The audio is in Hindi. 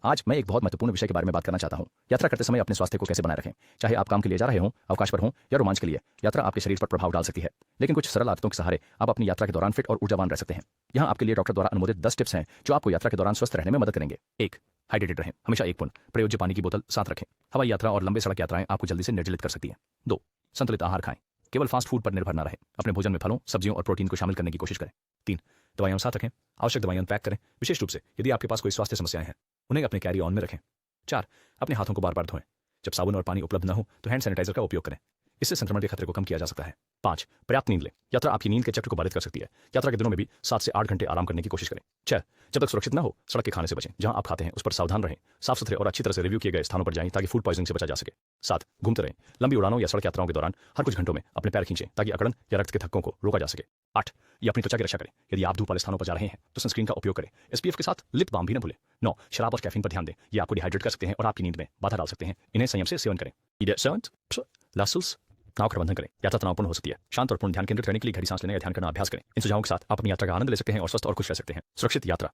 आज मैं एक बहुत महत्वपूर्ण विषय के बारे में बात करना चाहता हूं। यात्रा करते समय अपने स्वास्थ्य को कैसे बनाए रखें। चाहे आप काम के लिए जा रहे हों, अवकाश पर हों या रोमांच के लिए, यात्रा आपके शरीर पर प्रभाव डाल सकती है। लेकिन कुछ सरल आदतों के सहारे आप अपनी यात्रा के दौरान फिट और ऊर्जावान रह सकते हैं। यहाँ आपके लिए डॉक्टर द्वारा अनुमोदित 10 टिप्स हैं जो आपको यात्रा के दौरान स्वस्थ रहने में मदद करेंगे। 1. हाइड्रेटेड रहें। हमेशा एक पूर्ण प्रयोज्य पानी की बोतल साथ रखें। हवाई यात्रा और लंबे सड़क यात्राएं आपको जल्दी से निर्जलित कर सकती हैं। 2. संतुलित आहार खाएं। केवल फास्ट फूड पर निर्भर न रहें। अपने भोजन में फलों, सब्जियों और प्रोटीन को शामिल करने की कोशिश करें। 3. दवाइयां साथ रखें। आवश्यक दवाइयां पैक करें, विशेष रूप से यदि आपके पास कोई स्वास्थ्य समस्याएं हैं। उन्हें अपने कैरी ऑन में रखें। 4. अपने हाथों को बार बार धोएं। जब साबुन और पानी उपलब्ध न हो तो हैंड सैनिटाइजर का उपयोग करें। इससे संक्रमण के खतरे को कम किया जा सकता है। 5. पर्याप्त नींद लें। यात्रा आपकी नींद के चक्र को बाधित कर सकती है। यात्रा के दिनों में भी 7 से 8 घंटे आराम करने की कोशिश करें। 6. जब तक सुरक्षित न हो सड़क के खाने से बचें। जहां आप खाते हैं उस पर सावधान रहें। साफ सुथरे और अच्छी तरह से रिव्यू किए गए स्थानों पर जाएं ताकि फूड पॉइजनिंग से बचा जा सके। 7. घूमते रहें। लंबी उड़ानों या सड़क यात्राओं के दौरान हर कुछ घंटों में अपने पैर खींचें ताकि अकड़न या रक्त के धक्कों को रोका जा सके। 8. ये अपनी त्वचा की रक्षा करें। यदि आप धूप वाले स्थानों पर जा रहे हैं तो सनस्क्रीन का उपयोग करें। SPF के साथ लिप बाम भी न भूलें। 9. शराब और कैफीन पर ध्यान दें। ये आपको डिहाइड्रेट कर सकते हैं और आपकी नींद में बाधा डाल सकते हैं। इन्हें संयम से सेवन करें। लासुल्स तनाव प्रबंधन करें। यात्रा तनावपूर्ण हो सकती है। शांत और पूर्ण ध्यान केंद्रित करने के लिए गहरी सांस लेने या ध्यान करना अभ्यास करें। इन सुझावों के साथ आप अपनी यात्रा का आनंद ले सकते हैं और स्वस्थ और खुश रह सकते हैं। सुरक्षित यात्रा।